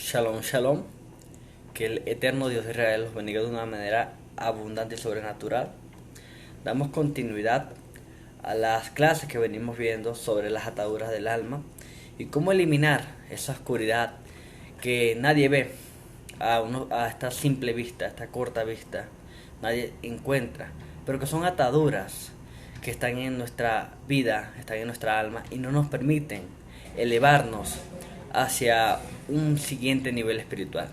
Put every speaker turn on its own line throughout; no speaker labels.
Shalom, shalom. Que el eterno Dios de Israel los bendiga de una manera abundante y sobrenatural. Damos continuidad a las clases que venimos viendo sobre las ataduras del alma y cómo eliminar esa oscuridad que nadie ve a esta simple vista, a esta corta vista. Nadie encuentra, pero que son ataduras que están en nuestra vida, están en nuestra alma y no nos permiten elevarnos hacia un siguiente nivel espiritual.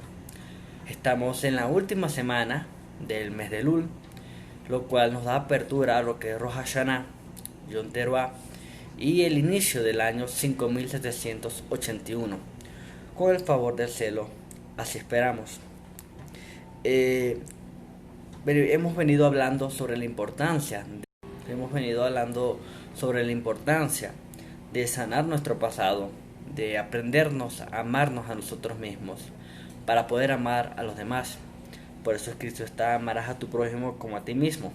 Estamos en la última semana del mes de Lul, lo cual nos da apertura a lo que es Rosh Hashanah, Yom Teruah y el inicio del año 5781. Con el favor del cielo, así esperamos. Hemos venido hablando sobre la importancia, de sanar nuestro pasado, de aprendernos a amarnos a nosotros mismos para poder amar a los demás. Por eso Cristo está: amarás a tu prójimo como a ti mismo.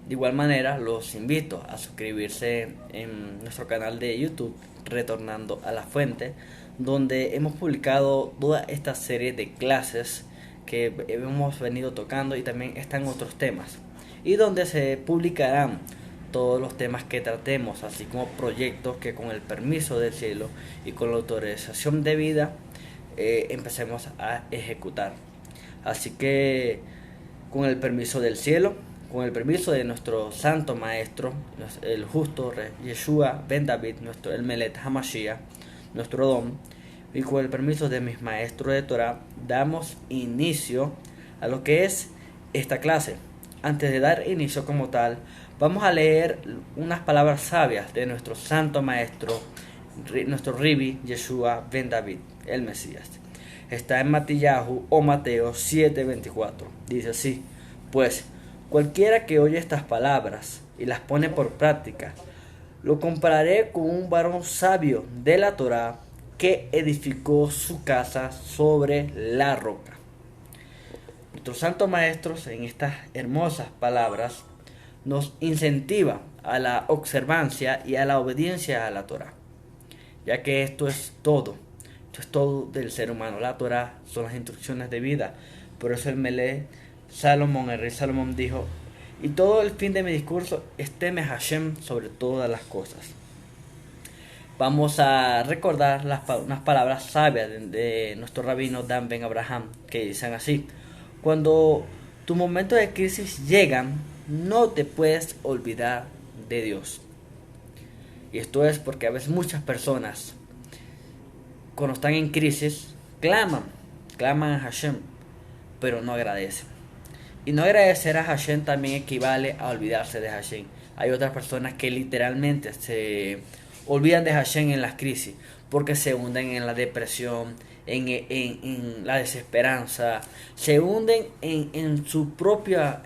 De igual manera, los invito a suscribirse en nuestro canal de YouTube, Retornando a la Fuente, donde hemos publicado toda esta serie de clases que hemos venido tocando, y también están otros temas, y donde se publicarán todos los temas que tratemos, así como proyectos que, con el permiso del cielo y con la autorización debida, empecemos a ejecutar. Así que, con el permiso del cielo, con el permiso de nuestro santo maestro, el justo Yeshua ben David, el Melet Hamashiach, nuestro don, y con el permiso de mis maestros de Torah, damos inicio a lo que es esta clase. Antes de dar inicio como tal, vamos a leer unas palabras sabias de nuestro santo maestro, nuestro Ribi Yeshua ben David, el Mesías. Está en Matillahu o Mateo 7:24. Dice así: pues cualquiera que oye estas palabras y las pone por práctica, lo compararé con un varón sabio de la Torá que edificó su casa sobre la roca. Nuestros santos maestros, en estas hermosas palabras, nos incentiva a la observancia y a la obediencia a la Torá, ya que esto es todo del ser humano. La Torá son las instrucciones de vida. Por eso el rey Salomón dijo: y todo el fin de mi discurso es teme a Hashem sobre todas las cosas. Vamos a recordar unas palabras sabias de nuestro rabino Dan Ben Abraham, que dicen así: cuando tus momentos de crisis llegan, no te puedes olvidar de Dios. Y esto es porque a veces muchas personas, cuando están en crisis, claman a Hashem, pero no agradecen. Y no agradecer a Hashem también equivale a olvidarse de Hashem. Hay otras personas que literalmente se olvidan de Hashem en las crisis, porque se hunden en la depresión, en la desesperanza, se hunden en sus propios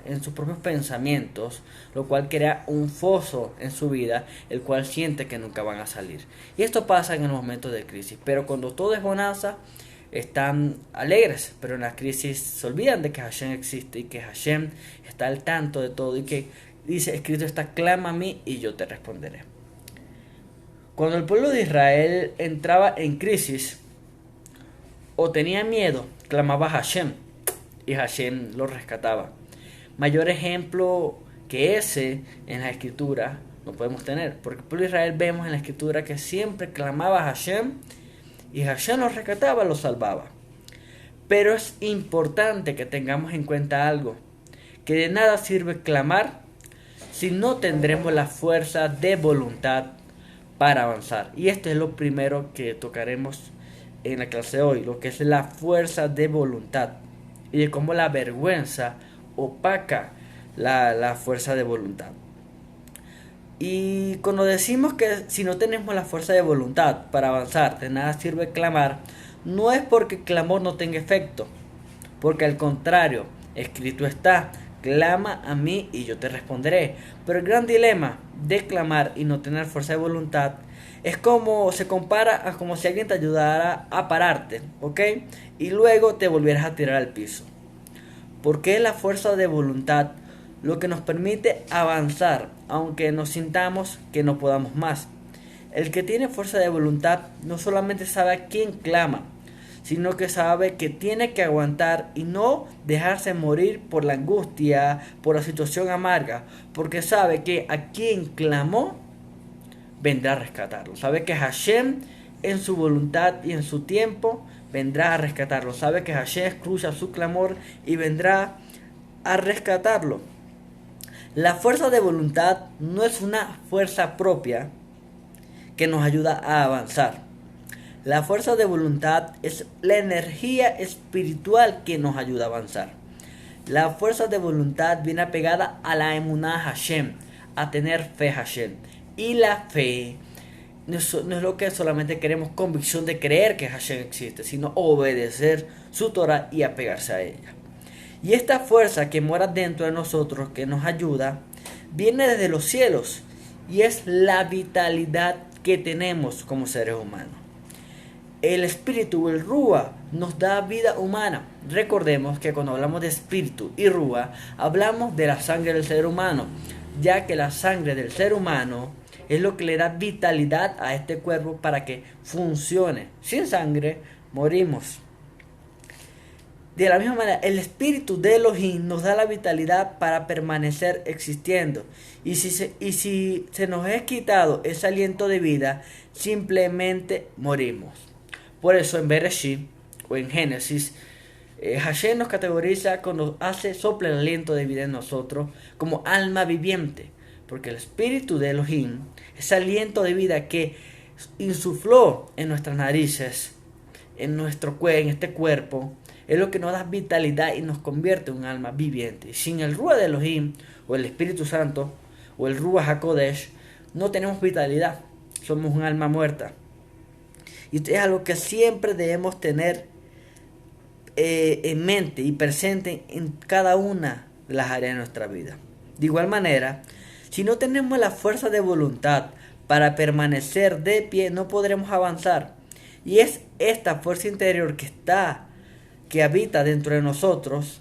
pensamientos, lo cual crea un foso en su vida, el cual siente que nunca van a salir. Y esto pasa en el momento de crisis, pero cuando todo es bonanza, están alegres, pero en la crisis se olvidan de que Hashem existe y que Hashem está al tanto de todo, y que dice, escrito está: clama a mí y yo te responderé. Cuando el pueblo de Israel entraba en crisis o tenía miedo, clamaba a Hashem y Hashem lo rescataba. Mayor ejemplo que ese en la escritura no podemos tener, porque el pueblo de Israel, vemos en la escritura que siempre clamaba a Hashem y Hashem lo rescataba, lo salvaba. Pero es importante que tengamos en cuenta algo: que de nada sirve clamar si no tendremos la fuerza de voluntad para avanzar. Y esto es lo primero que tocaremos en la clase de hoy, lo que es la fuerza de voluntad y de cómo la vergüenza opaca la fuerza de voluntad. Y cuando decimos que si no tenemos la fuerza de voluntad para avanzar, de nada sirve clamar, no es porque el clamor no tenga efecto, porque al contrario, escrito está: clama a mí y yo te responderé. Pero el gran dilema de clamar y no tener fuerza de voluntad es como se compara a como si alguien te ayudara a pararte, ¿ok? Y luego te volvieras a tirar al piso. Porque la fuerza de voluntad lo que nos permite avanzar, aunque nos sintamos que no podamos más. El que tiene fuerza de voluntad no solamente sabe a quién clama, sino que sabe que tiene que aguantar y no dejarse morir por la angustia, por la situación amarga, porque sabe que a quien clamó vendrá a rescatarlo. Sabe que Hashem en su voluntad y en su tiempo vendrá a rescatarlo. Sabe que Hashem escucha su clamor y vendrá a rescatarlo. La fuerza de voluntad no es una fuerza propia que nos ayuda a avanzar. La fuerza de voluntad es la energía espiritual que nos ayuda a avanzar. La fuerza de voluntad viene apegada a la emuná Hashem, a tener fe Hashem. Y la fe no es lo que solamente queremos convicción de creer que Hashem existe, sino obedecer su Torah y apegarse a ella. Y esta fuerza que mora dentro de nosotros, que nos ayuda, viene desde los cielos y es la vitalidad que tenemos como seres humanos. El espíritu, el Rúa, nos da vida humana. Recordemos que cuando hablamos de espíritu y Rúa, hablamos de la sangre del ser humano, ya que la sangre del ser humano es lo que le da vitalidad a este cuerpo para que funcione. Sin sangre, morimos. De la misma manera, el espíritu de Elohim nos da la vitalidad para permanecer existiendo. Y si se nos es quitado ese aliento de vida, simplemente morimos. Por eso en Bereshit o en Génesis, Hashem nos categoriza cuando sopla el aliento de vida en nosotros como alma viviente. Porque el espíritu de Elohim, ese aliento de vida que insufló en nuestras narices, en nuestro en este cuerpo, es lo que nos da vitalidad y nos convierte en un alma viviente. Y sin el Ruach de Elohim, o el Espíritu Santo, o el Ruach HaKodesh, no tenemos vitalidad. Somos un alma muerta. Y es algo que siempre debemos tener en mente y presente en cada una de las áreas de nuestra vida. De igual manera, si no tenemos la fuerza de voluntad para permanecer de pie, no podremos avanzar. Y es esta fuerza interior que habita dentro de nosotros,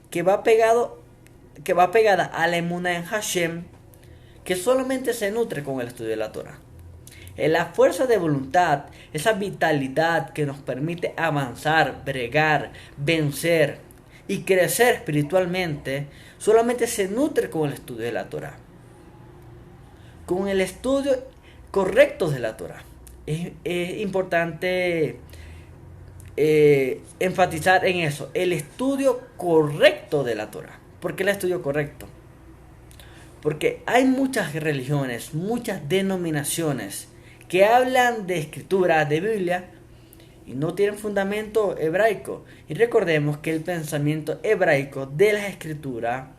que va pegada a la emuná en Hashem, que solamente se nutre con el estudio de la Torah. La fuerza de voluntad, esa vitalidad que nos permite avanzar, bregar, vencer y crecer espiritualmente, solamente se nutre con el estudio de la Torah. Con el estudio correcto de la Torah. Es importante enfatizar en eso, el estudio correcto de la Torah. ¿Por qué el estudio correcto? Porque hay muchas religiones, muchas denominaciones que hablan de escritura, de Biblia, y no tienen fundamento hebraico. Y recordemos que el pensamiento hebraico de la escritura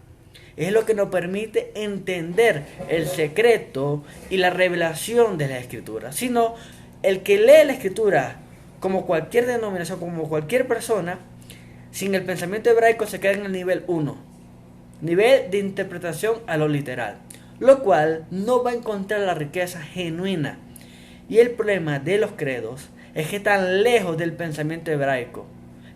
es lo que nos permite entender el secreto y la revelación de la escritura. Sino el que lee la escritura como cualquier denominación, como cualquier persona, sin el pensamiento hebraico se queda en el nivel 1, nivel de interpretación a lo literal, lo cual no va a encontrar la riqueza genuina. Y el problema de los credos es que están lejos del pensamiento hebraico,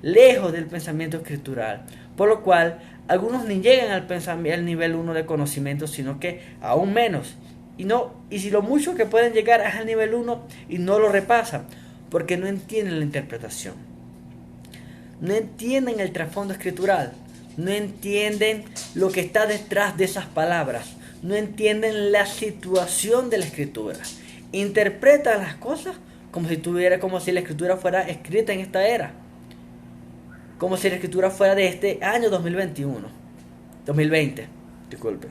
lejos del pensamiento escritural, por lo cual algunos ni llegan al nivel 1 de conocimiento, sino que aún menos. Y si lo mucho que pueden llegar es al nivel 1 y no lo repasan, porque no entienden la interpretación, no entienden el trasfondo escritural, no entienden lo que está detrás de esas palabras, no entienden la situación de la escritura, interpretan las cosas como si la escritura fuera escrita en esta era, como si la escritura fuera de este año 2020, disculpe.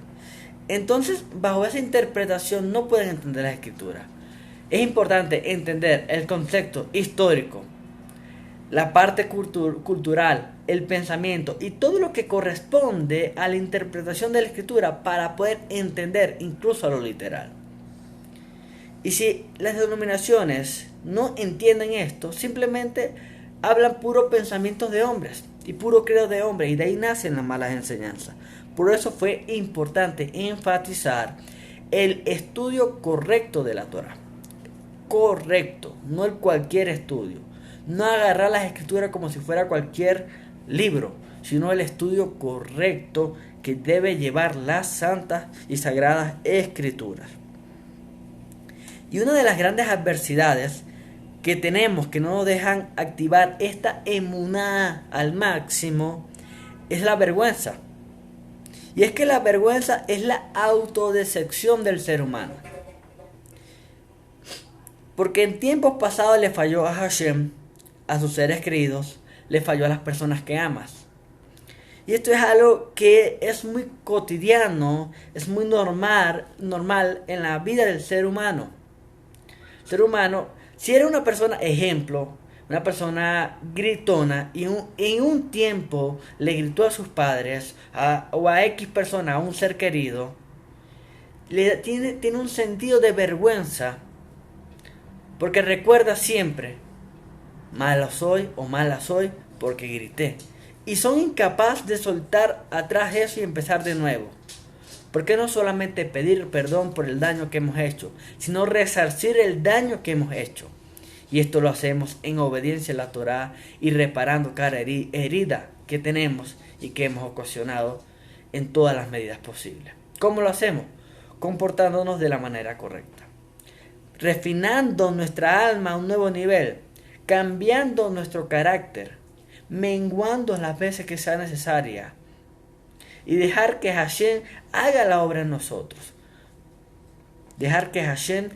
Entonces, bajo esa interpretación no pueden entender la escritura. Es importante entender el concepto histórico, la parte cultural, el pensamiento y todo lo que corresponde a la interpretación de la escritura para poder entender incluso a lo literal. Y si las denominaciones no entienden esto, simplemente hablan puro pensamientos de hombres y puro credo de hombres, y de ahí nacen las malas enseñanzas. Por eso fue importante enfatizar el estudio correcto de la Torah. Correcto, no el cualquier estudio. No agarrar las escrituras como si fuera cualquier libro, sino el estudio correcto que debe llevar las santas y sagradas escrituras. Y una de las grandes adversidades que tenemos, que no nos dejan activar esta emuná al máximo, es la vergüenza. Y es que la vergüenza es la autodecepción del ser humano. Porque en tiempos pasados le falló a Hashem, a sus seres queridos, le falló a las personas que amas. Y esto es algo que es muy cotidiano, es muy normal en la vida del ser humano. El ser humano, si era una persona ejemplo, una persona gritona y en un tiempo le gritó a sus padres o a X persona, a un ser querido, tiene un sentido de vergüenza porque recuerda siempre, malo soy o mala soy porque grité. Y son incapaces de soltar atrás eso y empezar de nuevo. Porque no solamente pedir perdón por el daño que hemos hecho, sino resarcir el daño que hemos hecho. Y esto lo hacemos en obediencia a la Torá y reparando cada herida que tenemos y que hemos ocasionado en todas las medidas posibles. ¿Cómo lo hacemos? Comportándonos de la manera correcta. Refinando nuestra alma a un nuevo nivel, cambiando nuestro carácter, menguando las veces que sea necesaria y dejar que Hashem haga la obra en nosotros. Dejar que Hashem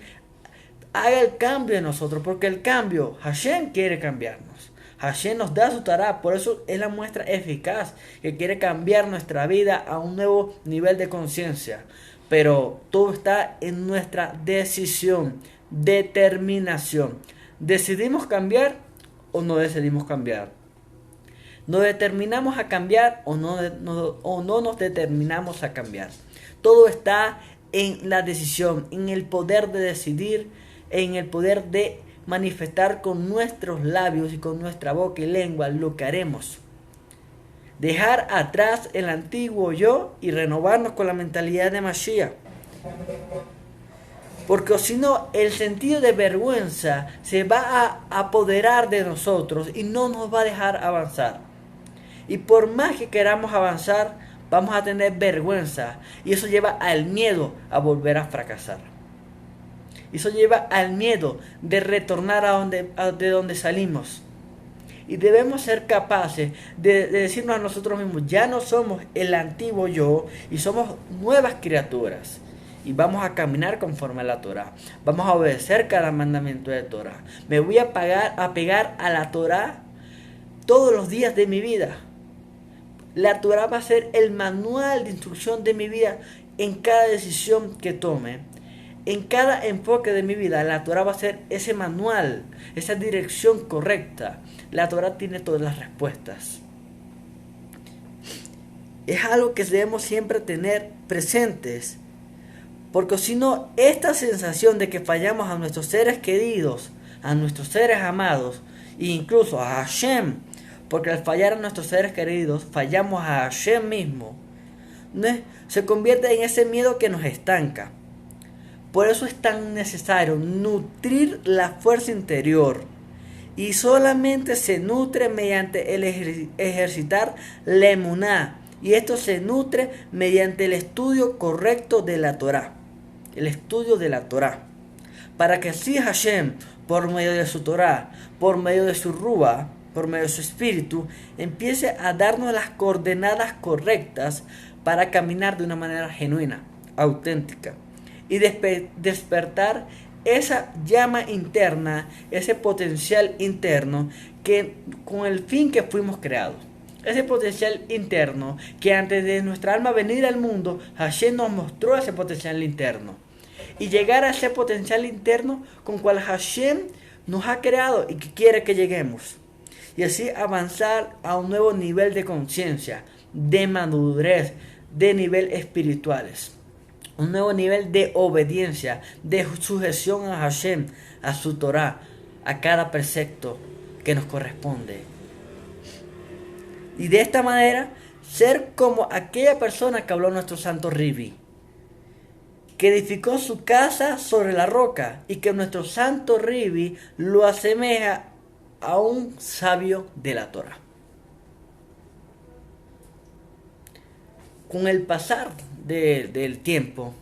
haga el cambio en nosotros, porque el cambio, Hashem quiere cambiarnos. Hashem nos da su Torá, por eso es la muestra eficaz, que quiere cambiar nuestra vida a un nuevo nivel de conciencia. Pero todo está en nuestra decisión, determinación. ¿Decidimos cambiar o no decidimos cambiar? ¿Nos determinamos a cambiar o no nos determinamos a cambiar? Todo está en la decisión, en el poder de decidir, en el poder de manifestar con nuestros labios y con nuestra boca y lengua lo que haremos. Dejar atrás el antiguo yo y renovarnos con la mentalidad de Mashiach. Porque si no, el sentido de vergüenza se va a apoderar de nosotros y no nos va a dejar avanzar. Y por más que queramos avanzar, vamos a tener vergüenza. Y eso lleva al miedo a volver a fracasar. Eso lleva al miedo de retornar de donde salimos. Y debemos ser capaces de decirnos a nosotros mismos, ya no somos el antiguo yo y somos nuevas criaturas. Y vamos a caminar conforme a la Torá. Vamos a obedecer cada mandamiento de Torá. Me voy a pegar a la Torá todos los días de mi vida. La Torá va a ser el manual de instrucción de mi vida en cada decisión que tome. En cada enfoque de mi vida, la Torá va a ser ese manual, esa dirección correcta. La Torá tiene todas las respuestas. Es algo que debemos siempre tener presentes. Porque si no, esta sensación de que fallamos a nuestros seres queridos, a nuestros seres amados, e incluso a Hashem, porque al fallar a nuestros seres queridos, fallamos a Hashem mismo, ¿no? Se convierte en ese miedo que nos estanca. Por eso es tan necesario nutrir la fuerza interior. Y solamente se nutre mediante el ejercitar la emuná. Y esto se nutre mediante el estudio correcto de la Torá. El estudio de la Torá. Para que así Hashem, por medio de su Torá, por medio de su Rúa, por medio de su espíritu, empiece a darnos las coordenadas correctas para caminar de una manera genuina, auténtica. Y despertar esa llama interna, ese potencial interno que con el fin que fuimos creados. Ese potencial interno que antes de nuestra alma venir al mundo, Hashem nos mostró ese potencial interno. Y llegar a ese potencial interno con cual Hashem nos ha creado y que quiere que lleguemos. Y así avanzar a un nuevo nivel de conciencia, de madurez, de nivel espirituales. Un nuevo nivel de obediencia, de sujeción a Hashem, a su Torá, a cada precepto que nos corresponde. Y de esta manera, ser como aquella persona que habló nuestro santo Ribi, que edificó su casa sobre la roca, y que nuestro santo Ribi lo asemeja a un sabio de la Torá. Con el pasar del tiempo,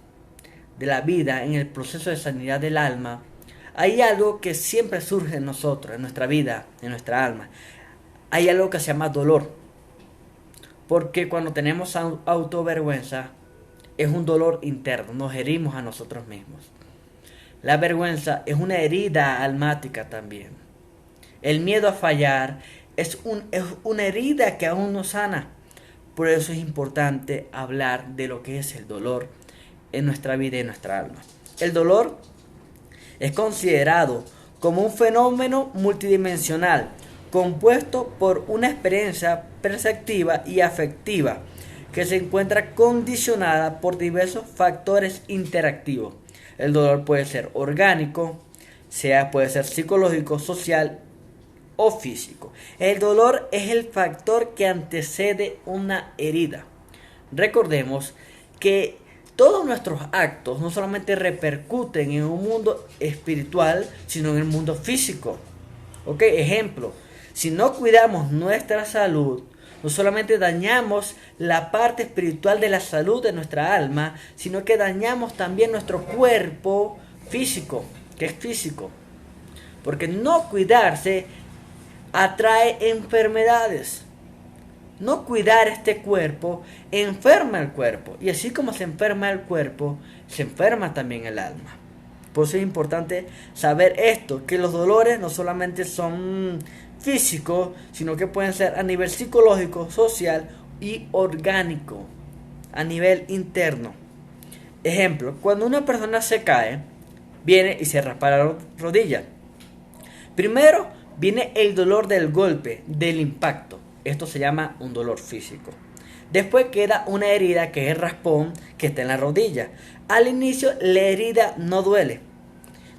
de la vida, en el proceso de sanidad del alma, hay algo que siempre surge en nosotros, en nuestra vida, en nuestra alma. Hay algo que se llama dolor. Porque cuando tenemos autovergüenza, es un dolor interno, nos herimos a nosotros mismos. La vergüenza es una herida almática también. El miedo a fallar es una herida que aún no sana. Por eso es importante hablar de lo que es el dolor en nuestra vida y en nuestra alma. El dolor es considerado como un fenómeno multidimensional, compuesto por una experiencia perceptiva y afectiva que se encuentra condicionada por diversos factores interactivos. El dolor puede ser orgánico, puede ser psicológico, social o físico. El dolor es el factor que antecede una herida. Recordemos que todos nuestros actos no solamente repercuten en un mundo espiritual, sino en el mundo físico. ¿Ok? Ejemplo, si no cuidamos nuestra salud, no solamente dañamos la parte espiritual de la salud de nuestra alma, sino que dañamos también nuestro cuerpo físico, que es físico. Porque no cuidarse atrae enfermedades. No cuidar este cuerpo enferma el cuerpo. Y así como se enferma el cuerpo, se enferma también el alma. Por eso es importante saber esto, que los dolores no solamente son físicos, sino que pueden ser a nivel psicológico, social y orgánico, a nivel interno. Ejemplo, cuando una persona se cae, viene y se raspa la rodilla. Primero viene el dolor del golpe, del impacto. Esto se llama un dolor físico. Después queda una herida que es el raspón que está en la rodilla. Al inicio la herida no duele.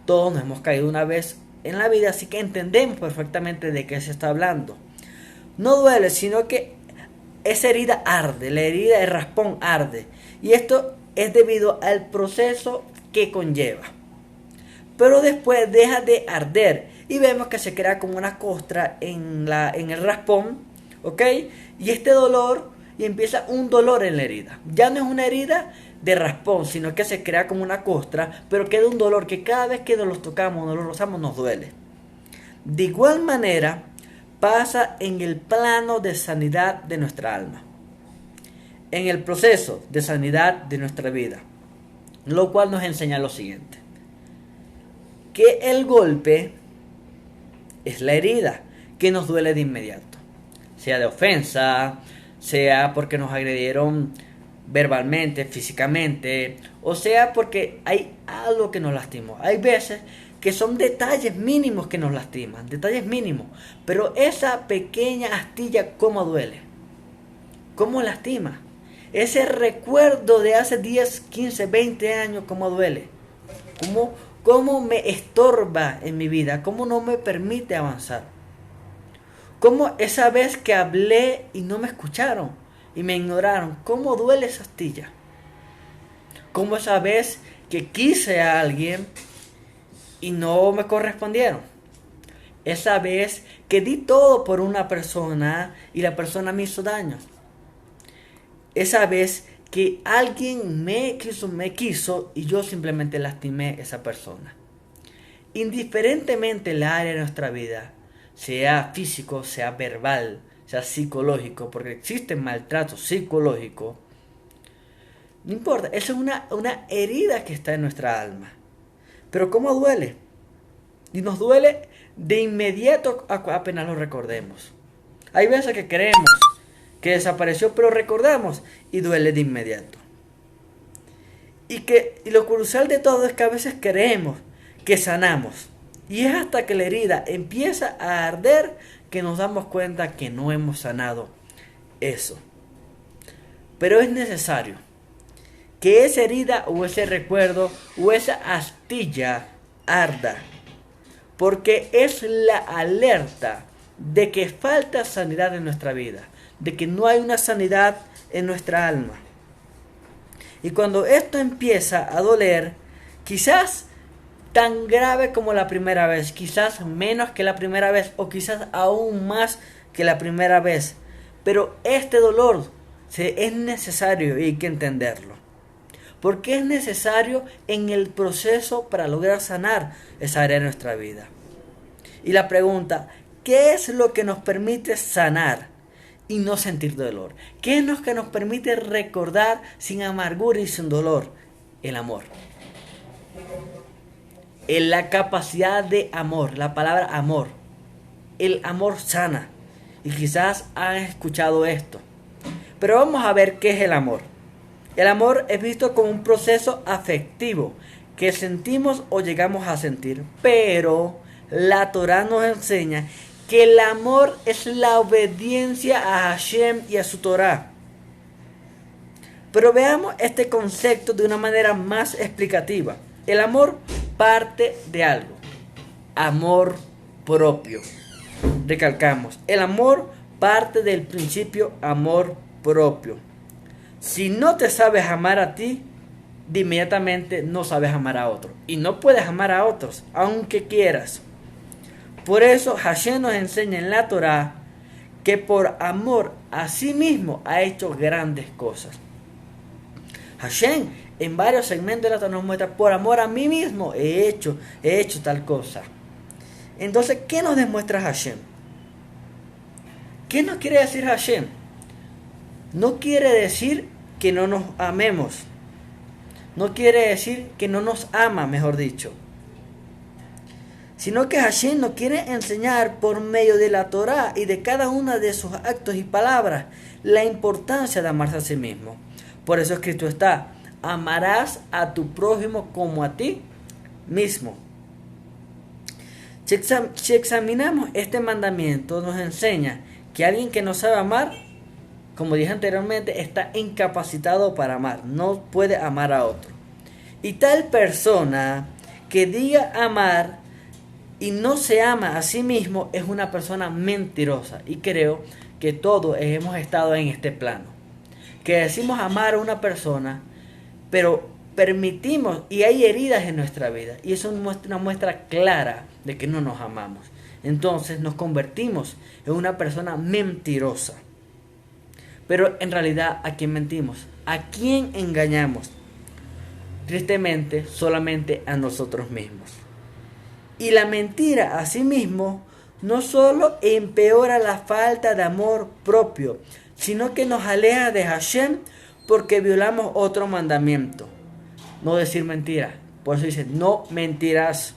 Todos nos hemos caído una vez en la vida, así que entendemos perfectamente de qué se está hablando. No duele, sino que esa herida arde, la herida de raspón arde. Y esto es debido al proceso que conlleva. Pero después deja de arder y vemos que se crea como una costra en el raspón, ¿ok? Y este dolor, y empieza un dolor en la herida. Ya no es una herida de raspón, sino que se crea como una costra, pero queda un dolor que cada vez que nos los tocamos, nos los rozamos, nos duele. De igual manera, pasa en el plano de sanidad de nuestra alma, en el proceso de sanidad de nuestra vida, lo cual nos enseña lo siguiente: que el golpe es la herida que nos duele de inmediato, sea de ofensa, sea porque nos agredieron verbalmente, físicamente, o sea porque hay algo que nos lastimó. Hay veces que son detalles mínimos que nos lastiman, detalles mínimos, pero esa pequeña astilla, ¿cómo duele? ¿Cómo lastima? Ese recuerdo de hace 10, 15, 20 años, ¿cómo duele? ¿Cómo me estorba en mi vida? ¿Cómo no me permite avanzar? ¿Cómo esa vez que hablé y no me escucharon y me ignoraron? ¿Cómo duele esa astilla? ¿Cómo esa vez que quise a alguien y no me correspondieron? Esa vez que di todo por una persona y la persona me hizo daño. Esa vez que alguien me quiso y yo simplemente lastimé a esa persona. Indiferentemente el área de nuestra vida, sea físico, sea verbal, sea psicológico, porque existe maltrato psicológico, no importa, eso es una herida que está en nuestra alma. Pero ¿cómo duele? Y nos duele de inmediato apenas lo recordemos. Hay veces que creemos que desapareció, pero recordamos y duele de inmediato. Y lo crucial de todo es que a veces creemos que sanamos. Y es hasta que la herida empieza a arder que nos damos cuenta que no hemos sanado eso. Pero es necesario que esa herida o ese recuerdo o esa astilla arda. Porque es la alerta de que falta sanidad en nuestra vida, de que no hay una sanidad en nuestra alma. Y cuando esto empieza a doler, quizás tan grave como la primera vez, quizás menos que la primera vez, o quizás aún más que la primera vez, pero este dolor es necesario y hay que entenderlo. porque es necesario en el proceso para lograr sanar esa área de nuestra vida. Y la pregunta, ¿qué es lo que nos permite sanar y no sentir dolor? ¿Qué es lo que nos permite recordar sin amargura y sin dolor? El amor. En la capacidad de amor, la palabra amor. El amor sana. Y quizás han escuchado esto. Pero vamos a ver qué es el amor. El amor es visto como un proceso afectivo que sentimos o llegamos a sentir. Pero la Torá nos enseña que el amor es la obediencia a Hashem y a su Torá. Pero veamos este concepto de una manera más explicativa. El amor parte de algo. Amor propio. Recalcamos, el amor parte del principio amor propio. Si no te sabes amar a ti, de inmediatamente no sabes amar a otro. Y no puedes amar a otros, aunque quieras. Por eso Hashem nos enseña en la Torá que por amor a sí mismo ha hecho grandes cosas. Hashem en varios segmentos de la Torá nos muestra, por amor a mí mismo he hecho tal cosa. Entonces, ¿qué nos demuestra Hashem? ¿Qué nos quiere decir Hashem? No quiere decir que no nos amemos. No quiere decir que no nos ama, mejor dicho. Sino que Hashem nos quiere enseñar por medio de la Torá y de cada uno de sus actos y palabras la importancia de amarse a sí mismo. Por eso escrito está, amarás a tu prójimo como a ti mismo. Si examinamos este mandamiento, nos enseña que alguien que no sabe amar, como dije anteriormente, está incapacitado para amar, no puede amar a otro. Y tal persona que diga amar y no se ama a sí mismo es una persona mentirosa. Y creo que todos hemos estado en este plano. Que decimos amar a una persona, pero permitimos y hay heridas en nuestra vida. Y eso es una muestra clara de que no nos amamos. Entonces nos convertimos en una persona mentirosa. Pero en realidad, ¿a quién mentimos? ¿A quién engañamos? Tristemente, solamente a nosotros mismos. Y la mentira a sí mismo no solo empeora la falta de amor propio, sino que nos aleja de Hashem porque violamos otro mandamiento. No decir mentira. Por eso dice, no mentirás.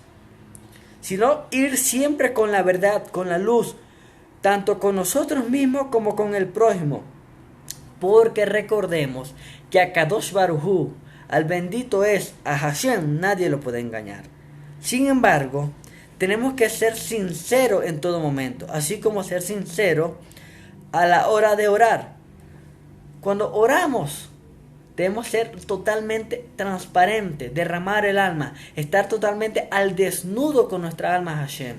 Sino ir siempre con la verdad, con la luz, tanto con nosotros mismos como con el prójimo. Porque recordemos que a Kadosh Baruj Hu, al bendito es, a Hashem, nadie lo puede engañar. Sin embargo, tenemos que ser sinceros en todo momento, así como ser sinceros a la hora de orar. Cuando oramos, debemos ser totalmente transparentes, derramar el alma, estar totalmente al desnudo con nuestra alma a Hashem.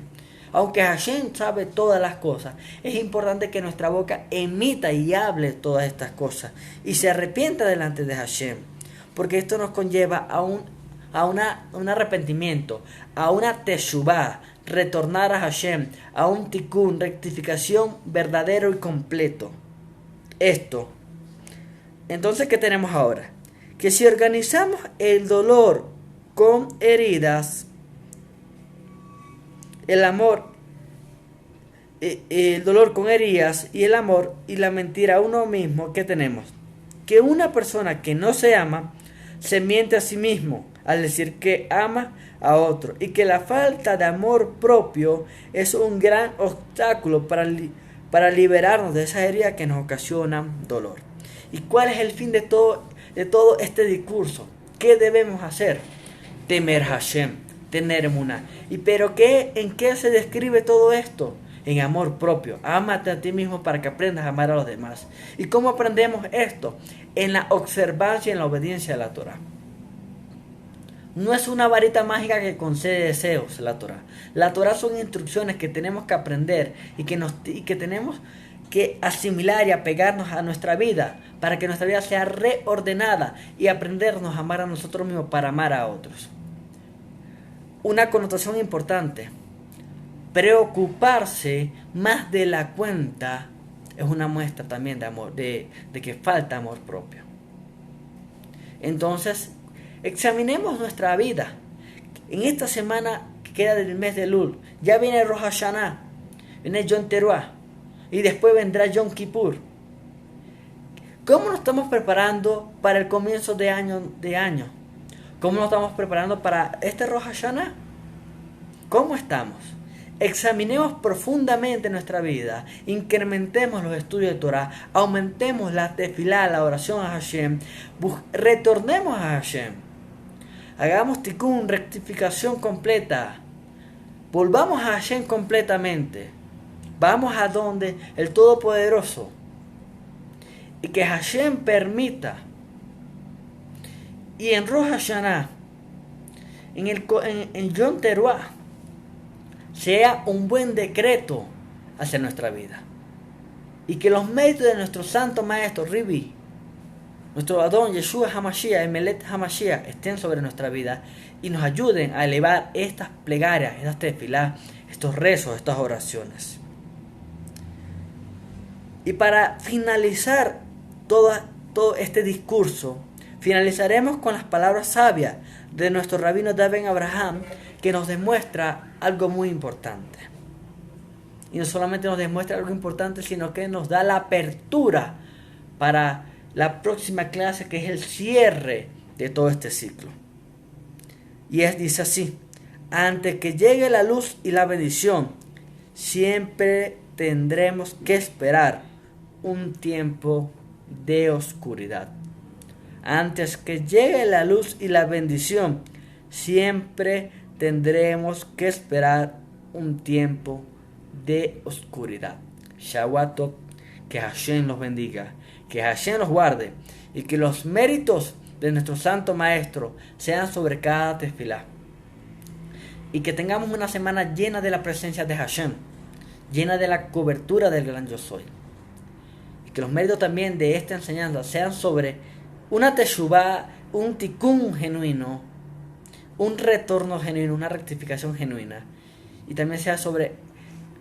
Aunque Hashem sabe todas las cosas, es importante que nuestra boca emita y hable todas estas cosas y se arrepienta delante de Hashem, porque esto nos conlleva a un arrepentimiento, a una teshuvah, retornar a Hashem, a un tikkun, rectificación verdadero y completo. Esto. Entonces, ¿qué tenemos ahora? Que si organizamos el dolor con heridas, el dolor con heridas y el amor y la mentira a uno mismo, ¿qué tenemos? Que una persona que no se ama se miente a sí mismo al decir que ama a otro y que la falta de amor propio es un gran obstáculo para liberarnos de esas heridas que nos ocasionan dolor. ¿Y cuál es el fin de todo este discurso? ¿Qué debemos hacer? Temer Hashem, tener emuná. ¿Pero en qué se describe todo esto? En amor propio. Ámate a ti mismo para que aprendas a amar a los demás. ¿Y cómo aprendemos esto? En la observancia y en la obediencia a la Torá. No es una varita mágica que concede deseos la Torá. La Torá son instrucciones que tenemos que aprender y que tenemos que asimilar y apegarnos a nuestra vida para que nuestra vida sea reordenada y aprendernos a amar a nosotros mismos para amar a otros. Una connotación importante: preocuparse más de la cuenta es una muestra también de amor, de que falta amor propio. Entonces, Examinemos nuestra vida. En esta semana que queda del mes de Elul, ya viene Rosh Hashanah, viene Yom Teruah y después vendrá Yom Kippur. ¿Cómo nos estamos preparando para el comienzo de año? ¿Cómo nos estamos preparando para este Rosh Hashanah? ¿Cómo estamos? Examinemos profundamente nuestra vida, incrementemos los estudios de Torah, aumentemos la tefilá, la oración a Hashem, retornemos a Hashem, hagamos tikkun, rectificación completa, volvamos a Hashem completamente, vamos a donde el Todopoderoso, y que Hashem permita, y en Rosh Hashanah, en Yom Teruah, sea un buen decreto hacia nuestra vida. Y que los méritos de nuestro santo maestro Ribi, nuestro Adón Yeshua Hamashiach, Emelet Hamashiach, estén sobre nuestra vida y nos ayuden a elevar estas plegarias, estas tefilá, estos rezos, estas oraciones. Y para finalizar todo este discurso, finalizaremos con las palabras sabias de nuestro rabino David Abraham, que nos demuestra algo muy importante. Y no solamente nos demuestra algo importante, sino que nos da la apertura para la próxima clase, que es el cierre de todo este ciclo. Y dice así: antes que llegue la luz y la bendición, siempre tendremos que esperar un tiempo de oscuridad. Antes que llegue la luz y la bendición, siempre tendremos que esperar un tiempo de oscuridad. Shabbat Tov, que Hashem los bendiga, que Hashem los guarde y que los méritos de nuestro Santo Maestro sean sobre cada tefilá. Y que tengamos una semana llena de la presencia de Hashem, llena de la cobertura del gran Yo Soy. Y que los méritos también de esta enseñanza sean sobre una teshuvá, un tikkun genuino, un retorno genuino, una rectificación genuina. Y también sea sobre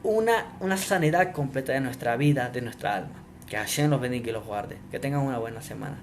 una sanidad completa de nuestra vida, de nuestra alma. Que Hashem los bendiga y los guarde. Que tengan una buena semana.